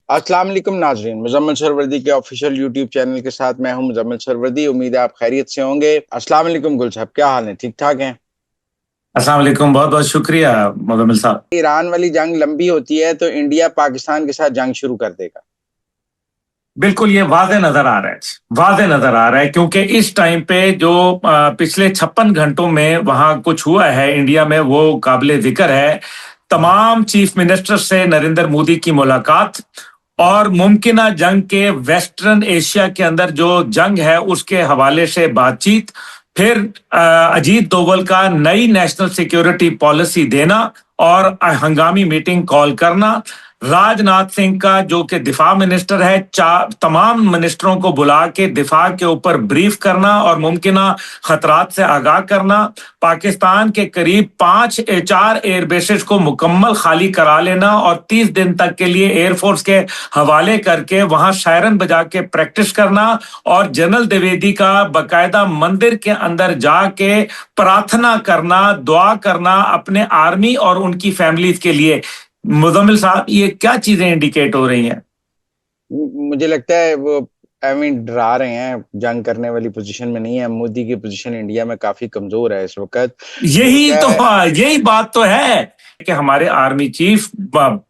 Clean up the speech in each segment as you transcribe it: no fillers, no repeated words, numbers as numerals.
السلام علیکم ناظرین، مزمل سروردی کے آفیشیل یوٹیوب چینل کے ساتھ میں ہوں مزمل سروردی۔ امید ہے آپ خیریت سے ہوں گے۔ السلام علیکم گل صاحب، کیا حال ہے؟ ٹھیک ٹھاک ہیں؟ السلام علیکم، بہت بہت شکریہ مزمل صاحب۔ ایران والی جنگ لمبی ہوتی ہے تو انڈیا پاکستان کے ساتھ جنگ شروع کر دے گا؟ بالکل یہ واضح نظر آ رہا ہے کیونکہ اس ٹائم پہ جو پچھلے 56 گھنٹوں میں وہاں کچھ ہوا ہے انڈیا میں وہ قابل ذکر ہے۔ تمام چیف منسٹر سے نریندر مودی کی ملاقات اور ممکنہ جنگ کے ویسٹرن ایشیا کے اندر جو جنگ ہے اس کے حوالے سے بات چیت، پھر اجیت دوول کا نئی نیشنل سیکیورٹی پالیسی دینا اور ہنگامی میٹنگ کال کرنا، راج ناتھ سنگھ کا جو کہ دفاع منسٹر ہے تمام منسٹروں کو بلا کے دفاع کے اوپر بریف کرنا اور ممکنہ خطرات سے آگاہ کرنا، پاکستان کے قریب 4 ایئر بیسز کو مکمل خالی کرا لینا اور 30 دن تک کے لیے ایئر فورس کے حوالے کر کے وہاں سائرن بجا کے پریکٹس کرنا، اور جنرل دیویدی کا باقاعدہ مندر کے اندر جا کے پرارتھنا کرنا، دعا کرنا اپنے آرمی اور ان کی فیملیز کے لیے۔ مزمل صاحب، یہ کیا چیزیں انڈیکیٹ ہو رہی ہیں؟ مجھے لگتا ہے وہ ڈرا رہے ہیں، جنگ کرنے والی پوزیشن میں نہیں ہے۔ مودی کی پوزیشن انڈیا میں کافی کمزور ہے اس وقت۔ یہی بات تو ہے کہ ہمارے آرمی چیف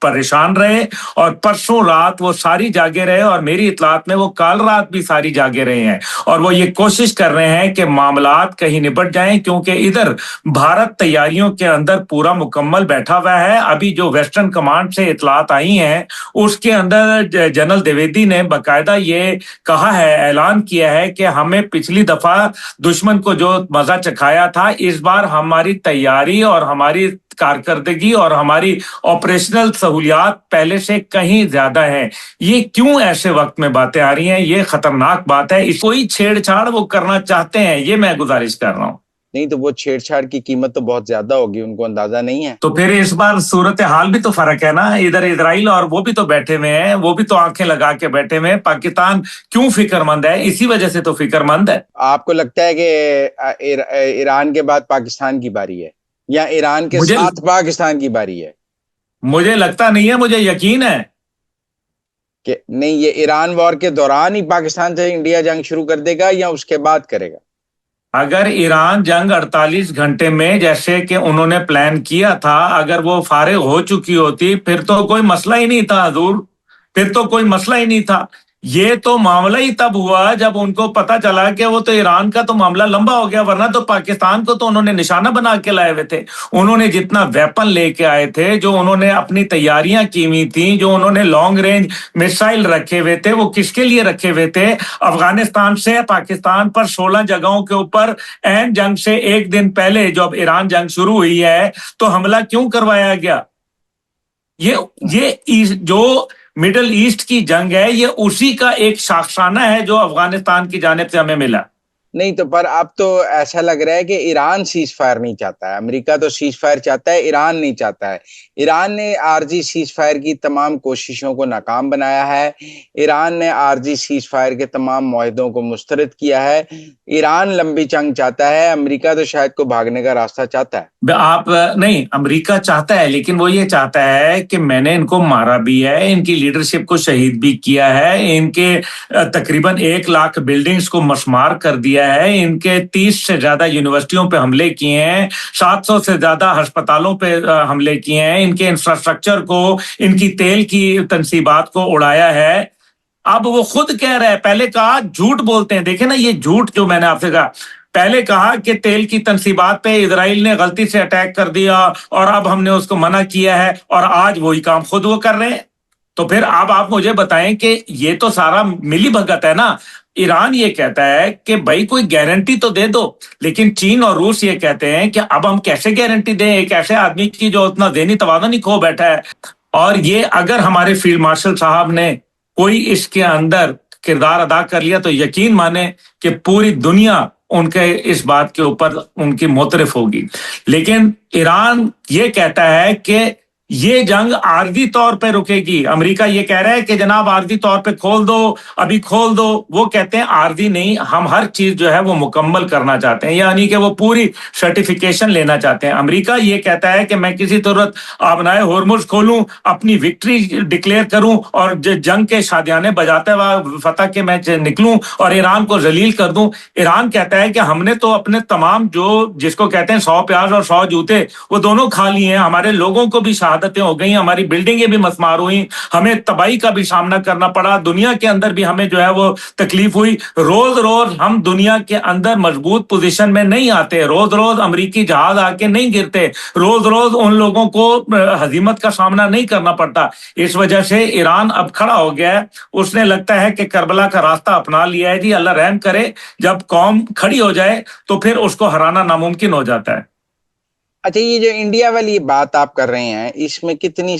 پریشان رہے اور پرسوں رات وہ ساری جاگے رہے، اور میری اطلاعات میں وہ کل رات بھی ساری جاگے رہے ہیں، اور وہ یہ کوشش کر رہے ہیں کہ معاملات کہیں نپٹ جائیں، کیونکہ ادھر بھارت تیاریوں کے اندر پورا مکمل بیٹھا ہوا ہے۔ ابھی جو ویسٹرن کمانڈ سے اطلاعات آئی ہیں اس کے اندر جنرل دیویدی نے باقاعدہ یہ کہا ہے، اعلان کیا ہے کہ ہمیں پچھلی دفعہ دشمن کو جو مزہ چکھایا تھا، اس بار ہماری تیاری اور ہماری کارکردگی اور ہماری آپریشنل سہولیات پہلے سے کہیں زیادہ ہیں۔ یہ کیوں ایسے وقت میں باتیں آ رہی ہیں؟ یہ خطرناک بات ہے۔ کوئی چھیڑ چھاڑ وہ کرنا چاہتے ہیں، یہ میں گزارش کر رہا ہوں۔ نہیں تو وہ چھیڑ چھاڑ کی قیمت تو بہت زیادہ ہوگی، ان کو اندازہ نہیں ہے۔ تو پھر اس بار صورتحال بھی تو فرق ہے نا، ادھر اسرائیل اور وہ بھی تو بیٹھے ہوئے ہیں، وہ بھی تو آنکھیں لگا کے بیٹھے ہوئے ہیں۔ پاکستان کیوں فکر مند ہے؟ اسی وجہ سے تو فکر مند ہے۔ آپ کو لگتا ہے کہ ایران کے بعد پاکستان کی باری ہے یا ایران کے ساتھ پاکستان کی باری ہے؟ مجھے لگتا نہیں ہے، مجھے یقین ہے کہ نہیں، یہ ایران وار کے دوران ہی پاکستان سے انڈیا جنگ شروع کر دے گا یا اس کے بعد کرے گا؟ اگر ایران جنگ 48 گھنٹے میں جیسے کہ انہوں نے پلان کیا تھا اگر وہ فارغ ہو چکی ہوتی پھر تو کوئی مسئلہ ہی نہیں تھا حضور، پھر تو کوئی مسئلہ ہی نہیں تھا۔ یہ تو معاملہ ہی تب ہوا جب ان کو پتا چلا کہ وہ تو ایران کا تو معاملہ لمبا ہو گیا، ورنہ تو پاکستان کو تو انہوں نے نشانہ بنا کے لائے ہوئے تھے۔ انہوں نے جتنا ویپن لے کے آئے تھے، جو انہوں نے اپنی تیاریاں کی ہوئی تھیں، جو انہوں نے لانگ رینج میسائل رکھے ہوئے تھے، وہ کس کے لیے رکھے ہوئے تھے؟ افغانستان سے پاکستان پر 16 جگہوں کے اوپر این جنگ سے ایک دن پہلے جب ایران جنگ شروع ہوئی ہے تو حملہ کیوں کروایا گیا؟ یہ جو مڈل ایسٹ کی جنگ ہے، یہ اسی کا ایک شاخسانہ ہے جو افغانستان کی جانب سے ہمیں ملا۔ نہیں تو پر اب تو ایسا لگ رہا ہے کہ ایران سیز فائر نہیں چاہتا ہے، امریکہ تو سیز فائر چاہتا ہے، ایران نہیں چاہتا ہے۔ ایران نے عارضی سیز فائر کی تمام کوششوں کو ناکام بنایا ہے، ایران نے عارضی سیز فائر کے تمام معاہدوں کو مسترد کیا ہے۔ ایران لمبی جنگ چاہتا ہے، امریکہ تو شاید کو بھاگنے کا راستہ چاہتا ہے۔ نہیں، امریکہ چاہتا ہے، لیکن وہ یہ چاہتا ہے کہ میں نے ان کو مارا بھی ہے، ان کی لیڈرشپ کو شہید بھی کیا ہے، ان کے تقریباً 1 لاکھ بلڈنگز کو مسمار کر دیا ہے، ان کے 30 سے زیادہ یونیورسٹیوں پہ حملے کیے ہیں، 700 سے زیادہ ہسپتالوں پہ حملے کیے ہیں، ان کے انفراسٹرکچر کو، ان کی تیل کی تنصیبات کو اڑایا ہے۔ اب وہ خود کہہ رہا ہے، پہلے کہا جھوٹ بولتے ہیں، دیکھیں نا یہ جھوٹ جو میں نے آپ سے کہا، پہلے کہا کہ تیل کی تنصیبات پہ اسرائیل نے غلطی سے اٹیک کر دیا اور اب ہم نے اس کو منع کیا ہے، اور آج وہی کام خود وہ کر رہے ہیں۔ تو پھر اب آپ مجھے بتائیں کہ یہ تو سارا ملی بھگت ہے نا۔ ایران یہ کہتا ہے کہ بھائی کوئی گارنٹی تو دے دو، لیکن چین اور روس یہ کہتے ہیں کہ اب ہم کیسے گارنٹی دیں ایک ایسے آدمی کی جو اتنا ذہنی توازن ہی کھو بیٹھا ہے۔ اور یہ اگر ہمارے فیلڈ مارشل صاحب نے کوئی اس کے اندر کردار ادا کر لیا تو یقین مانے کہ پوری دنیا ان کے اس بات کے اوپر ان کی معترف ہوگی۔ لیکن ایران یہ کہتا ہے کہ یہ جنگ عارضی طور پہ رکے گی. امریکہ یہ کہہ رہا ہے کہ جناب عارضی طور پہ کھول دو, ابھی کھول دو. وہ کہتے ہیں عارضی نہیں, ہم ہر چیز جو ہے وہ مکمل کرنا چاہتے ہیں, یعنی کہ وہ پوری سرٹیفیکیشن لینا چاہتے ہیں. امریکہ یہ کہتا ہے کہ میں کسی صورت آبنائے ہرمز کھولوں, اپنی وکٹری ڈکلیئر کروں اور جنگ کے شادیانے بجاتے ہوئے فتح کے میں نکلوں اور ایران کو ذلیل کر دوں. ایران کہتا ہے کہ ہم نے تو اپنے تمام جو جس کو کہتے ہیں 100 پیاز اور 100 جوتے وہ دونوں کھا لیے ہیں. ہمارے لوگوں کو بھی شہادتیں ہو گئی, ہماری بلڈنگیں بھی مسمار ہوئی, ہمیں تباہی کا بھی سامنا کرنا پڑا, دنیا کے اندر بھی ہمیں جو ہے وہ تکلیف ہوئی. روز روز ہم دنیا کے اندر مضبوط پوزیشن میں نہیں آتے, روز روز امریکی جہاز آ کے نہیں گرتے, روز روز ان لوگوں کو ہزیمت کا سامنا نہیں کرنا پڑتا. اس وجہ سے ایران اب کھڑا ہو گیا ہے. اس نے لگتا ہے کہ کربلا کا راستہ اپنا لیا ہے. جی اللہ رحم کرے, جب قوم کھڑی ہو جائے تو پھر اس کو ہرانا ناممکن ہو جاتا ہے. اچھا, یہ جو انڈیا والی بات آپ کر رہے ہیں اس میں کتنی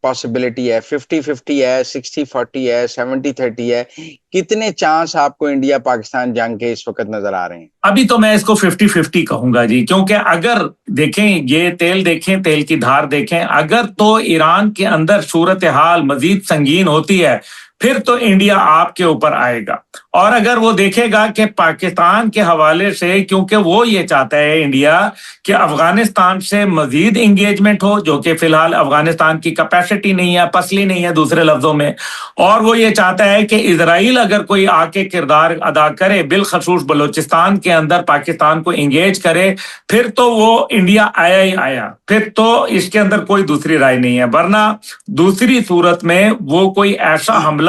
پاسبلٹی ہے؟ 50-50 ہے, 60-40 ہے, 70-30 ہے؟ کتنے چانس آپ کو انڈیا پاکستان جنگ کے اس وقت نظر آ رہے ہیں؟ ابھی تو میں اس کو 50-50 کہوں گا جی, کیونکہ اگر دیکھیں یہ تیل دیکھیں, تیل کی دھار دیکھیں, اگر تو ایران کے اندر صورتحال مزید سنگین ہوتی ہے پھر تو انڈیا آپ کے اوپر آئے گا. اور اگر وہ دیکھے گا کہ پاکستان کے حوالے سے, کیونکہ وہ یہ چاہتا ہے انڈیا کہ افغانستان سے مزید انگیجمنٹ ہو, جو کہ فی الحال افغانستان کی کیپیسٹی نہیں ہے, پسلی نہیں ہے دوسرے لفظوں میں, اور وہ یہ چاہتا ہے کہ اسرائیل اگر کوئی آ کے کردار ادا کرے, بالخصوص بلوچستان کے اندر پاکستان کو انگیج کرے, پھر تو وہ انڈیا آیا ہی آیا, پھر تو اس کے اندر کوئی دوسری رائے نہیں ہے. ورنہ دوسری صورت میں وہ کوئی ایسا حملہ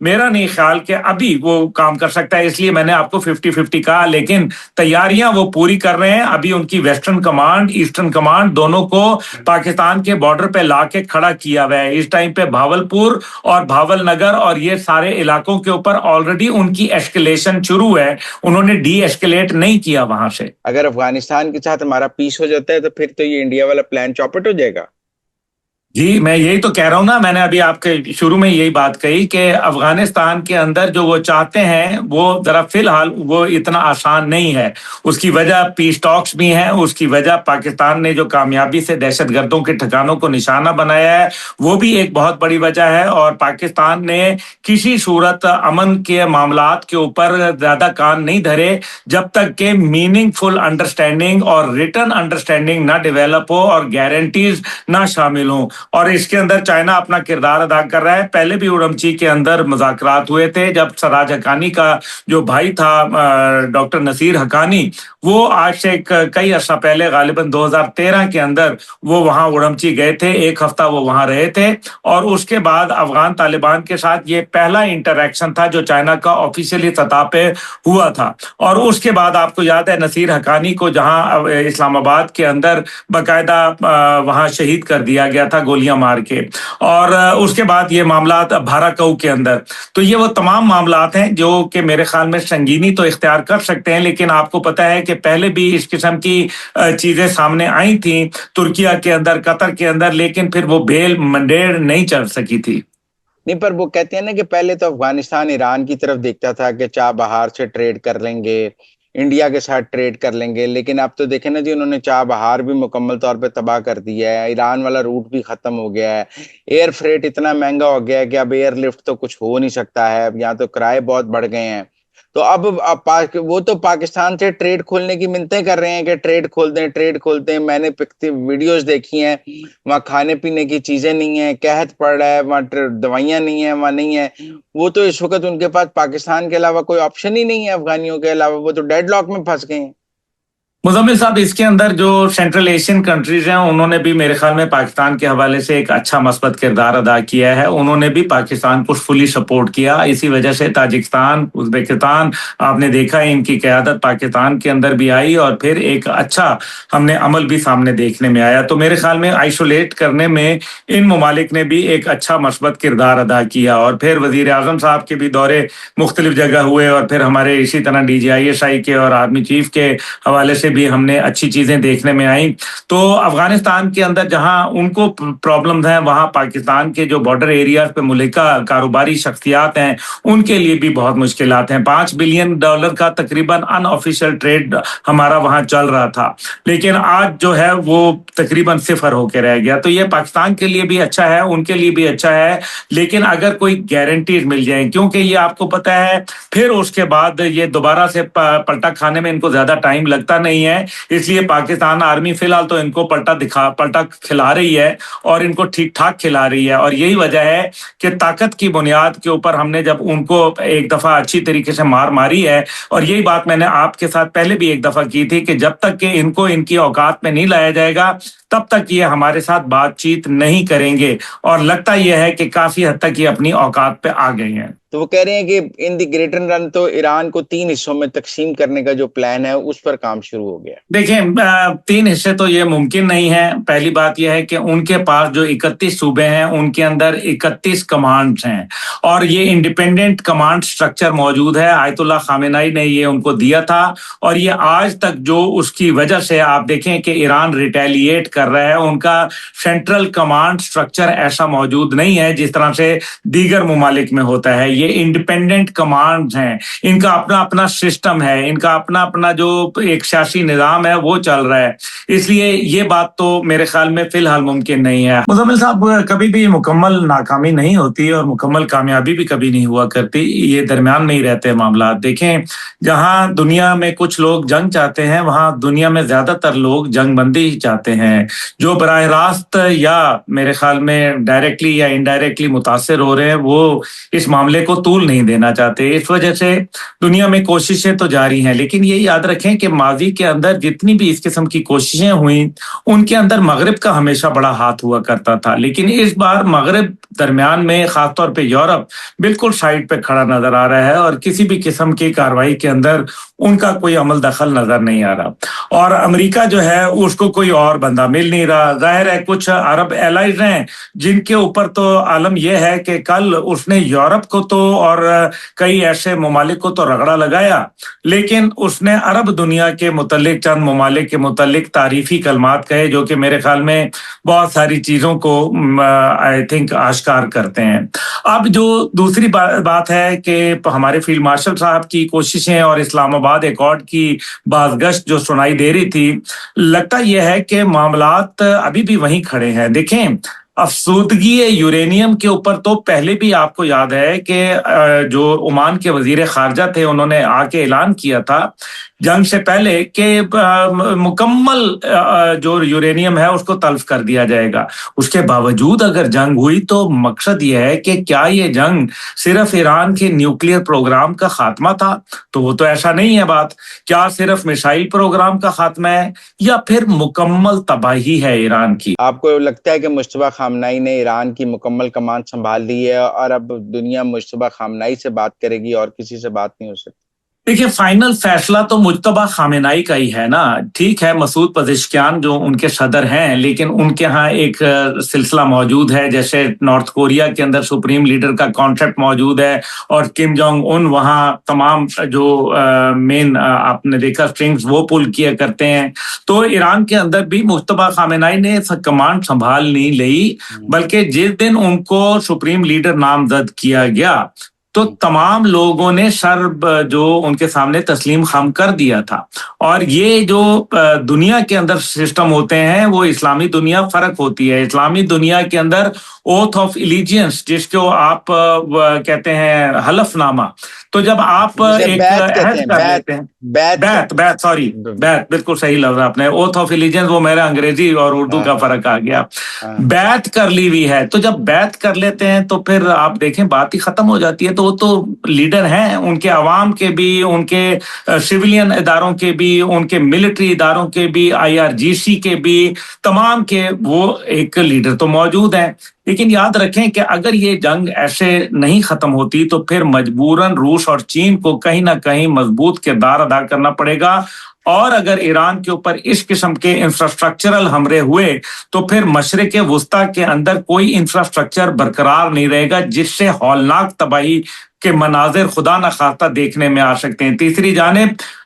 میرا نہیں خیال کہ ابھی وہ کام کر سکتا ہے. اس لیے میں نے آپ کو 50-50 کہا, لیکن تیاریاں وہ پوری کر رہے ہیں. ابھی ان کی ویسٹرن کمانڈ, ایسٹرن کمانڈ دونوں کو پاکستان کے بارڈر پہ لا کے کھڑا کیا ہوا ہے. اس ٹائم پہ بھاولپور اور بھاول نگر اور یہ سارے علاقوں کے اوپر آلریڈی ان کی ایسکیلیشن شروع ہے, انہوں نے ڈی ایسکیلیٹ نہیں کیا وہاں سے. اگر افغانستان کے ساتھ ہمارا پیس ہو جاتا ہے تو پھر تو یہ انڈیا والا پلان چوپٹ ہو جائے گا. جی میں یہی تو کہہ رہا ہوں نا, میں نے ابھی آپ کے شروع میں یہی بات کہی کہ افغانستان کے اندر جو وہ چاہتے ہیں وہ ذرا فی الحال وہ اتنا آسان نہیں ہے. اس کی وجہ پیس ٹاکس بھی ہیں, اس کی وجہ پاکستان نے جو کامیابی سے دہشت گردوں کے ٹھکانوں کو نشانہ بنایا ہے وہ بھی ایک بہت بڑی وجہ ہے. اور پاکستان نے کسی صورت امن کے معاملات کے اوپر زیادہ کان نہیں دھرے جب تک کہ میننگ فل انڈرسٹینڈنگ اور ریٹن انڈرسٹینڈنگ نہ ڈیولپ ہو اور گارنٹیز نہ شامل ہوں. اور اس کے اندر چائنا اپنا کردار ادا کر رہا ہے. پہلے بھی اورمچی کے اندر مذاکرات ہوئے تھے جب سراج حقانی کا جو بھائی تھا ڈاکٹر نصیر حقانی, وہ آج سے کئی عرصہ پہلے غالباً 2013 کے اندر وہ وہاں اورمچی گئے تھے, ایک ہفتہ وہ وہاں رہے تھے. اور اس کے بعد افغان طالبان کے ساتھ یہ پہلا انٹریکشن تھا جو چائنا کا آفیشیلی سطح پہ ہوا تھا. اور اس کے بعد آپ کو یاد ہے نصیر حقانی کو جہاں اسلام آباد کے اندر باقاعدہ وہاں شہید کر دیا گیا تھا گولیاں مار کے. اور اس کے بعد یہ معاملات بھاراکو کے اندر, تو یہ وہ تمام معاملات ہیں جو کہ میرے خیال میں سنگینی تو اختیار کر سکتے ہیں. لیکن آپ کو پتہ ہے کہ پہلے بھی اس قسم کی چیزیں سامنے آئی تھیں ترکیہ کے اندر, قطر کے اندر, لیکن پھر وہ بیل منڈیر نہیں چل سکی تھی. نہیں, پر وہ کہتے ہیں نا کہ پہلے تو افغانستان ایران کی طرف دیکھتا تھا کہ چابہار سے ٹریڈ کر لیں گے, انڈیا کے ساتھ ٹریڈ کر لیں گے, لیکن اب تو دیکھیں نا جی انہوں نے چابہار بھی مکمل طور پہ تباہ کر دیا ہے, ایران والا روٹ بھی ختم ہو گیا ہے, ایئر فریٹ اتنا مہنگا ہو گیا ہے کہ اب ایئر لفٹ تو کچھ ہو نہیں سکتا ہے, اب یہاں تو کرائے بہت بڑھ گئے ہیں. تو اب وہ تو پاکستان سے ٹریڈ کھولنے کی منتیں کر رہے ہیں کہ ٹریڈ کھول دیں, ٹریڈ کھول دیں. میں نے ویڈیوز دیکھی ہیں, وہاں کھانے پینے کی چیزیں نہیں ہیں, قحط پڑ رہا ہے, وہاں دوائیاں نہیں ہیں, وہاں نہیں ہیں. وہ تو اس وقت ان کے پاس پاکستان کے علاوہ کوئی آپشن ہی نہیں ہے, افغانیوں کے علاوہ. وہ تو ڈیڈ لاک میں پھنس گئے ہیں. مزمل صاحب, اس کے اندر جو سینٹرل ایشین کنٹریز ہیں انہوں نے بھی میرے خیال میں پاکستان کے حوالے سے ایک اچھا مثبت کردار ادا کیا ہے. انہوں نے بھی پاکستان کو فلی سپورٹ کیا. اسی وجہ سے تاجکستان, ازبکستان, آپ نے دیکھا ان کی قیادت پاکستان کے اندر بھی آئی اور پھر ایک اچھا ہم نے عمل بھی سامنے دیکھنے میں آیا. تو میرے خیال میں آئسولیٹ کرنے میں ان ممالک نے بھی ایک اچھا مثبت کردار ادا کیا. اور پھر وزیر اعظم صاحب کے بھی دورے مختلف جگہ ہوئے اور پھر ہمارے اسی طرح DGISI کے اور آرمی چیف کے حوالے سے بھی ہم نے اچھی چیزیں دیکھنے میں آئیں. تو افغانستان کے اندر جہاں ان کو پرابلمز ہیں وہاں پاکستان کے جو بارڈر ایریاز پہ ملکہ کاروباری شخصیات ہیں ان کے لیے بھی بہت مشکلات ہیں. $5 بلین کا تقریباً ان آفیشیل ٹریڈ ہمارا وہاں چل رہا تھا, لیکن آج جو ہے وہ تقریباً صفر ہو کے رہ گیا. تو یہ پاکستان کے لیے بھی اچھا ہے, ان کے لیے بھی اچھا ہے, لیکن اگر کوئی گارنٹیز مل جائیں, کیونکہ یہ آپ کو پتہ ہے پھر اس کے بعد یہ دوبارہ سے پلٹا کھانے میں ان کو زیادہ ٹائم لگتا نہیں ہے. اس لیے پاکستان آرمی فی الحال تو ان کو پلٹا کھلا رہی ہے اور ان کو ٹھیک ٹھاک کھلا رہی ہے, اور یہی وجہ ہے کہ طاقت کی بنیاد کے اوپر ہم نے جب ان کو ایک دفعہ اچھی طریقے سے ماری ہے, اور یہی بات میں نے آپ کے ساتھ پہلے بھی ایک دفعہ کی تھی کہ جب تک کہ ان کو ان کی اوقات میں نہیں لایا جائے گا تب تک یہ ہمارے ساتھ بات چیت نہیں کریں گے, اور لگتا یہ ہے کہ کافی حد تک یہ اپنی اوقات پہ آ گئے ہیں. تو وہ کہہ رہے ہیں کہ ان دی گریٹر رن تو ایران کو 3 حصوں میں تقسیم کرنے کا جو پلان ہے اس پر کام شروع ہو گیا. دیکھیں 3 حصے تو یہ ممکن نہیں ہے. پہلی بات یہ ہے کہ ان کے پاس جو 31 صوبے ہیں ان کے اندر 31 کمانڈز ہیں, اور یہ انڈیپینڈنٹ کمانڈ سٹرکچر موجود ہے. آیت اللہ خامنہئی نے یہ ان کو دیا تھا, اور یہ آج تک جو اس کی وجہ سے آپ دیکھیں کہ ایران ریٹیلیٹ کر رہا ہے, ان کا سینٹرل کمانڈ سٹرکچر ایسا موجود نہیں ہے جس طرح سے دیگر ممالک میں ہوتا ہے. یہ انڈیپینڈنٹ کمانڈز ہیں, ان کا اپنا اپنا سسٹم ہے, ان کا اپنا اپنا جو ایک سیاسی نظام ہے وہ چل رہا ہے. اس لیے یہ بات تو میرے خیال میں فی الحال ممکن نہیں ہے. مزمل صاحب, کبھی بھی مکمل ناکامی نہیں ہوتی اور مکمل کامیابی بھی کبھی نہیں ہوا کرتی, یہ درمیان میں ہی رہتے ہیں معاملات. دیکھیں جہاں دنیا میں کچھ لوگ جنگ چاہتے ہیں وہاں دنیا میں زیادہ تر لوگ جنگ بندی ہی چاہتے ہیں. جو براہ راست یا میرے خیال میں ڈائریکٹلی یا انڈائریکٹلی متاثر ہو رہے ہیں وہ اس معاملے کو طول نہیں دینا چاہتے. اس وجہ سے دنیا میں کوششیں تو جاری ہیں, لیکن یہ یاد رکھیں کہ ماضی کے اندر جتنی بھی اس قسم کی کوششیں ہوئیں ان کے اندر مغرب کا ہمیشہ بڑا ہاتھ ہوا کرتا تھا, لیکن اس بار مغرب درمیان میں خاص طور پہ یورپ بالکل سائڈ پہ کھڑا نظر آ رہا ہے, اور کسی بھی قسم کی کارروائی کے اندر ان کا کوئی عمل دخل نظر نہیں آ رہا, اور امریکہ جو ہے اس کو کوئی اور بندہ مل نہیں رہا. ظاہر ہے کچھ عرب ایلائز ہیں جن کے اوپر تو عالم یہ ہے کہ کل اس نے یورپ کو تو اور کئی ایسے ممالک کو تو رگڑا لگایا, لیکن اس نے عرب دنیا کے متعلق چند ممالک کے متعلق تعریفی کلمات کہے جو کہ میرے خیال میں بہت ساری چیزوں کو آئی تھنک آشکار کرتے ہیں. اب جو دوسری بات ہے کہ ہمارے فیلڈ مارشل صاحب کی کوششیں اور اسلام آباد ایکارڈ کی بازگشت جو سنائی دے رہی تھی, لگتا یہ ہے کہ معاملات ابھی بھی وہیں کھڑے ہیں. دیکھیں افسودگی یورینیم کے اوپر تو پہلے بھی آپ کو یاد ہے کہ جو عمان کے وزیر خارجہ تھے انہوں نے آ کے اعلان کیا تھا جنگ سے پہلے کہ مکمل جو یورینیم ہے اس کو تلف کر دیا جائے گا. اس کے باوجود اگر جنگ ہوئی تو مقصد یہ ہے کہ کیا یہ جنگ صرف ایران کے نیوکلیئر پروگرام کا خاتمہ تھا؟ تو وہ تو ایسا نہیں ہے بات. کیا صرف میسائل پروگرام کا خاتمہ ہے یا پھر مکمل تباہی ہے ایران کی؟ آپ کو لگتا ہے کہ مجتبیٰ خامنہئی نے ایران کی مکمل کمان سنبھال لی ہے اور اب دنیا مجتبیٰ خامنہئی سے بات کرے گی اور کسی سے بات نہیں ہو سکتی؟ دیکھیں فائنل فیصلہ تو مجتبیٰ خامنہئی کا ہی ہے نا. ٹھیک ہے مسعود پزشکیان جو ان کے صدر ہیں, لیکن ان کے ہاں ایک سلسلہ موجود ہے, جیسے نارتھ کوریا کے اندر سپریم لیڈر کا کانسیپٹ موجود ہے, اور کم جونگ ان وہاں تمام جو مین آپ نے دیکھا اسٹرنگز وہ پل کیا کرتے ہیں. تو ایران کے اندر بھی مجتبیٰ خامنہئی نے کمانڈ سنبھال نہیں لی, بلکہ جس دن ان کو سپریم لیڈر نامزد کیا گیا تو تمام لوگوں نے سر جو ان کے سامنے تسلیم خم کر دیا تھا. اور یہ جو دنیا کے اندر سسٹم ہوتے ہیں وہ اسلامی دنیا فرق ہوتی ہے. اسلامی دنیا کے اندر اوتھ آف ایلیجنس جس کو آپ کہتے ہیں حلف نامہ, تو جب آپ ایک عہد کر لیتے ہیں, بیعت سوری بیعت بالکل صحیح لفظ آپ نے, اوتھ آف ایلیجنس وہ میرا انگریزی اور اردو کا فرق آ گیا. بیعت کر لی ہوئی ہے, تو جب بیعت کر لیتے ہیں تو پھر آپ دیکھیں بات ہی ختم ہو جاتی ہے. تو وہ تو لیڈر ہیں, ان کے عوام کے بھی, ان کے سویلین اداروں کے بھی, ان کے ملٹری اداروں کے بھی, IRGC کے بھی, تمام کے وہ ایک لیڈر تو موجود ہیں. لیکن یاد رکھیں کہ اگر یہ جنگ ایسے نہیں ختم ہوتی تو پھر مجبوراً روس اور چین کو کہیں نہ کہیں مضبوط کردار ادا کرنا پڑے گا, اور اگر ایران کے اوپر اس قسم کے انفراسٹرکچرل حملے ہوئے تو پھر مشرق وسطیٰ کے اندر کوئی انفراسٹرکچر برقرار نہیں رہے گا جس سے ہولناک تباہی کے مناظر خدا نخواستہ دیکھنے میں آ سکتے ہیں. تیسری جانب